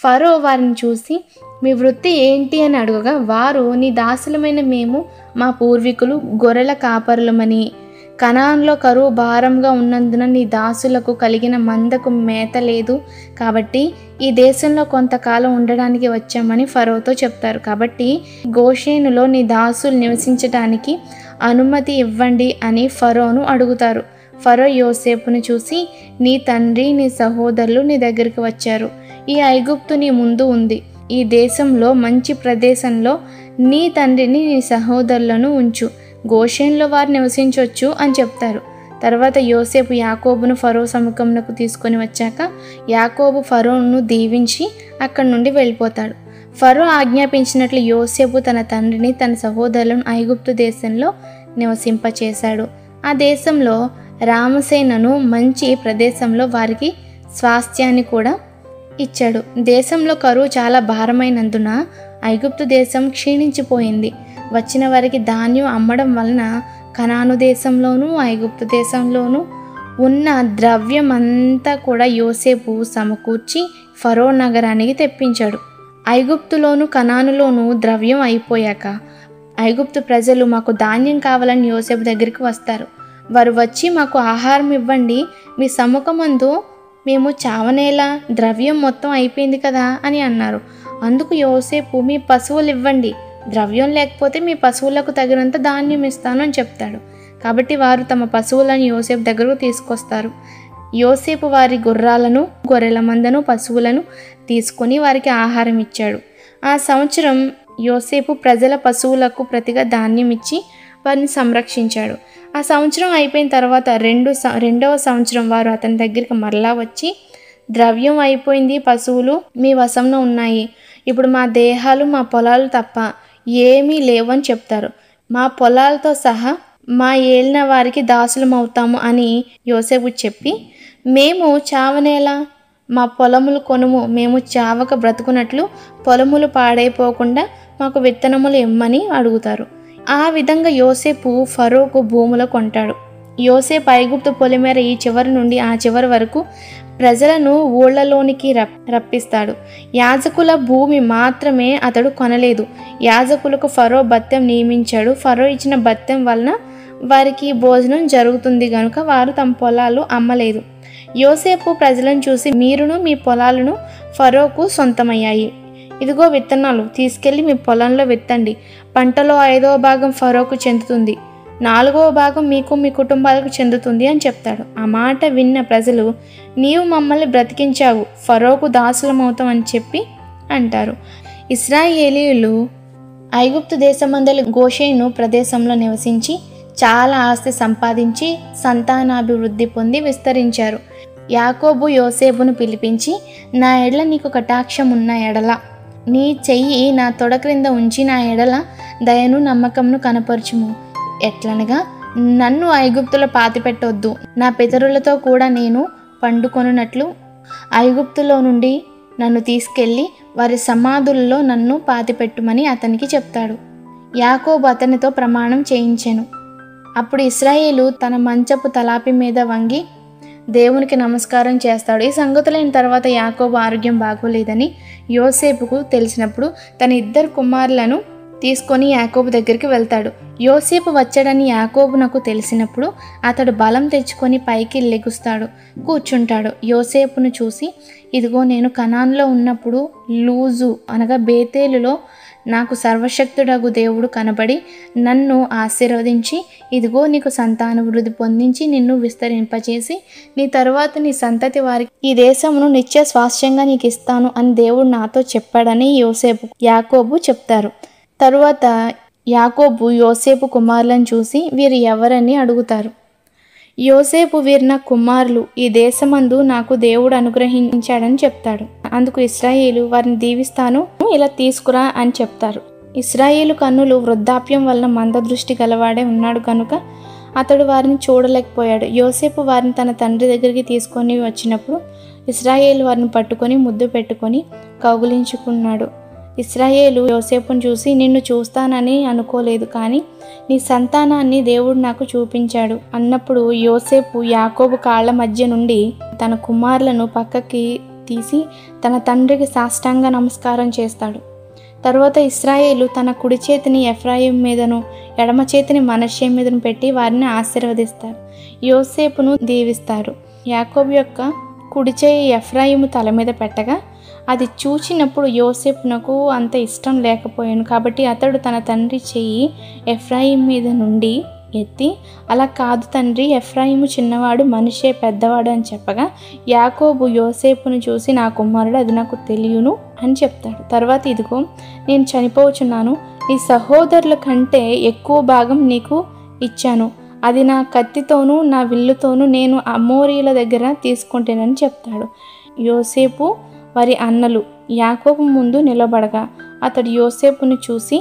ఫరో వారిని చూసి మీ వృత్తి ఏంటి అని అడగగా వారు, నీ దాసులమైన మేము మా పూర్వీకులు గొర్రెల కాపరులమని, కనాన్లో కరువు భారంగా ఉన్నందున నీ దాసులకు కలిగిన మందకు మేత లేదు కాబట్టి ఈ దేశంలో కొంతకాలం ఉండడానికి వచ్చామని ఫరోతో చెప్తారు. కాబట్టి గోషేనులో నీ దాసులు నివసించడానికి అనుమతి ఇవ్వండి అని ఫరోను అడుగుతారు. ఫరో యోసేపును చూసి, నీ తండ్రి నీ సహోదరులు నీ దగ్గరికి వచ్చారు. ఈ ఐగుప్తు నీ ముందు ఉంది. ఈ దేశంలో మంచి ప్రదేశంలో నీ తండ్రిని నీ సహోదరులను ఉంచు. గోషేన్లో వారు నివసించవచ్చు అని చెప్తారు. తర్వాత యోసేపు యాకోబును ఫరో సముఖంకు తీసుకొని వచ్చాక యాకోబు ఫరోను దీవించి అక్కడి నుండి వెళ్ళిపోతాడు. ఫరో ఆజ్ఞాపించినట్లు యోసేపు తన తండ్రిని తన సహోదరులను ఐగుప్తు దేశంలో నివసింపచేశాడు. ఆ దేశంలో రామసేనను మంచి ప్రదేశంలో వారికి స్వాస్థ్యాన్ని కూడా ఇచ్చాడు. దేశంలో కరువు చాలా భారమైనందున ఐగుప్తు దేశం క్షీణించిపోయింది. వచ్చిన వారికి ధాన్యం అమ్మడం వలన కనాను దేశంలోనూ ఐగుప్తు దేశంలోనూ ఉన్న ద్రవ్యం అంతా కూడా యోసేపు సమకూర్చి ఫరో నగరానికి తెప్పించాడు. ఐగుప్తులోను కనానులోను ద్రవ్యం అయిపోయాక ఐగుప్తు ప్రజలు మాకు ధాన్యం కావాలని యోసేపు దగ్గరికి వస్తారు. వారు వచ్చి మాకు ఆహారం ఇవ్వండి, మీ సముఖమందు మేము చావనేలా, ద్రవ్యం మొత్తం అయిపోయింది కదా అని అన్నారు. అందుకు యోసేపు, మీ పశువులు ఇవ్వండి, ద్రవ్యం లేకపోతే మీ పశువులకు తగినంత ధాన్యం ఇస్తాను అని చెప్తాడు. కాబట్టి వారు తమ పశువులను యోసేపు దగ్గరకు తీసుకొస్తారు. యోసేపు వారి గుర్రాలను, గొర్రెల మందను, పశువులను తీసుకొని వారికి ఆహారం ఇచ్చాడు. ఆ సంవత్సరం యోసేపు ప్రజల పశువులకు ప్రతిగా ధాన్యం ఇచ్చి వారిని సంరక్షించాడు. ఆ సంవత్సరం అయిపోయిన తర్వాత రెండవ సంవత్సరం వారు అతని దగ్గరికి మరలా వచ్చి, ద్రవ్యం అయిపోయింది, పశువులు మీ వశంలో ఉన్నాయి, ఇప్పుడు మా దేహాలు మా పొలాలు తప్ప ఏమీ లేవని చెప్తారు. మా పొలాలతో సహా మా ఏలిన వారికి దాసులం అవుతాము అని యోసేపు చెప్పి, మేము చావనేలా, మా పొలములు కొనుము, మేము చావక బ్రతుకున్నట్లు పొలములు పాడైపోకుండా మాకు విత్తనములు ఇమ్మని అడుగుతారు. ఆ విధంగా యోసేపు ఫరోకు భూములు కొంటాడు. యోసేపు ఐగుప్తు పొలిమేర ఈ చివరి నుండి ఆ చివరి వరకు ప్రజలను ఊళ్ళలోనికి రప్పిస్తాడు. యాజకుల భూమి మాత్రమే అతడు కొనలేదు. యాజకులకు ఫరో భత్యం నియమించాడు. ఫరో ఇచ్చిన భత్యం వలన వారికి భోజనం జరుగుతుంది గనుక వారు తమ పొలాలు అమ్మలేదు. యోసేపు ప్రజలను చూసి, మీరును మీ పొలాలను ఫరోకు సొంతమయ్యాయి. ఇదిగో విత్తనాలు, తీసుకెళ్ళి మీ పొలంలో విత్తండి. పంటలో 5వ భాగం ఫరోకు చెందుతుంది, 4వ భాగం మీకు మీ కుటుంబాలకు చెందుతుంది అని చెప్తాడు. ఆ మాట విన్న ప్రజలు, నీవు మమ్మల్ని బ్రతికించావు, ఫరోకు దాసులమవుతాం అని చెప్పి అంటారు. ఇశ్రాయేలీయులు ఐగుప్తు దేశమందలి గోషేను ప్రదేశంలో నివసించి చాలా ఆస్తి సంపాదించి సంతానాభివృద్ధి పొంది విస్తరించారు. యాకోబు యోసేపును పిలిపించి, నా ఎడల నీకు కటాక్షం ఉన్న ఎడల నీ చెయ్యి నా తొడ క్రింద ఉంచి నా ఎడల దయను నమ్మకంను కనపరచుము. ఎట్లనగా, నన్ను ఐగుప్తులో పాతిపెట్టొద్దు, నా పితరులతో కూడా నేను పండుకొనున్నట్లు ఐగుప్తులో నుండి నన్ను తీసుకెళ్ళి వారి సమాధుల్లో నన్ను పాతిపెట్టుమని అతనికి చెప్తాడు. యాకోబు అతనితో ప్రమాణం చేయించెను. అప్పుడు ఇశ్రాయేలు తన మంచపు తలాపి మీద వంగి దేవునికి నమస్కారం చేస్తాడు. ఈ సంగతులైన తర్వాత యాకోబు ఆరోగ్యం బాగోలేదని యోసేపుకు తెలిసినప్పుడు తన 2 కుమారులను తీసుకొని యాకోబు దగ్గరికి వెళ్తాడు. యోసేపు వచ్చాడని యాకోబునకు తెలిసినప్పుడు అతడు బలం తెచ్చుకొని పైకి లెగుస్తాడు, కూర్చుంటాడు. యోసేపును చూసి, ఇదిగో నేను కనాన్లో ఉన్నప్పుడు లూజు అనగా బేతేలులో నాకు సర్వశక్తుడగు దేవుడు కనబడి నన్ను ఆశీర్వదించి, ఇదిగో నీకు సంతానవృద్ధి పొందించి నిన్ను విస్తరింపచేసి నీ తరువాత నీ సంతతి వారికి ఈ దేశమును నిత్య స్వాస్థ్యంగా నీకు ఇస్తాను అని దేవుడు నాతో చెప్పాడని యాకోబు చెప్తారు. తరువాత యాకోబు యోసేపు కుమారులను చూసి, వీరు ఎవరని అడుగుతారు. యోసేపు, వీరు నా కుమారులు, ఈ దేశమందు నాకు దేవుడు అనుగ్రహించాడని చెప్తాడు. అందుకు ఇశ్రాయేలు, వారిని దీవిస్తాను, ఇలా తీసుకురా అని చెప్తారు. ఇశ్రాయేలు కన్నులు వృద్ధాప్యం వలన మందదృష్టి గలవాడే ఉన్నాడు కనుక అతడు వారిని చూడలేకపోయాడు. యోసేపు వారిని తన తండ్రి దగ్గరికి తీసుకొని వచ్చినప్పుడు ఇశ్రాయేలు వారిని పట్టుకొని ముద్దు పెట్టుకొని కౌగిలించుకున్నాడు. ఇశ్రాయేలు యోసేపును చూసి, నిన్ను చూస్తానని అనుకోలేదు, కానీ నీ సంతానాన్ని దేవుడు నాకు చూపించాడు అన్నప్పుడు యోసేపు యాకోబు కాళ్ళ మధ్య నుండి తన కుమారులను పక్కకి తీసి తన తండ్రికి సాష్టాంగ నమస్కారం చేస్తాడు. తరువాత ఇశ్రాయేలు తన కుడి చేతిని ఎఫ్రాయిం మీదను ఎడమ చేతిని మనష్షే మీదను పెట్టి వారిని ఆశీర్వదిస్తారు. యోసేపును దీవిస్తారు. యాకోబు యొక్క కుడి చేయి ఎఫ్రాయిము తల మీద పెట్టగా అది చూచినప్పుడు యోసేపునకు అంత ఇష్టం లేకపోయాను. కాబట్టి అతడు తన తండ్రి చెయ్యి ఎఫ్రాయిం మీద నుండి ఎత్తి, అలా కాదు తండ్రి, ఎఫ్రాయిము చిన్నవాడు, మనష్షే పెద్దవాడు అని చెప్పగా యాకోబు యోసేపును చూసి, నా కుమారుడు, అది నాకు తెలియను అని చెప్తాడు. తర్వాత ఇదిగో నేను చనిపోవచ్చున్నాను, నీ సహోదరుల కంటే ఎక్కువ భాగం నీకు ఇచ్చాను, అది నా కత్తితోనూ నా విల్లుతోనూ నేను అమోరీల దగ్గర తీసుకుంటేనని చెప్తాడు. యోసేపు వారి అన్నలు యాకోబు ముందు నిలబడగా అతడు యోసేపును చూసి,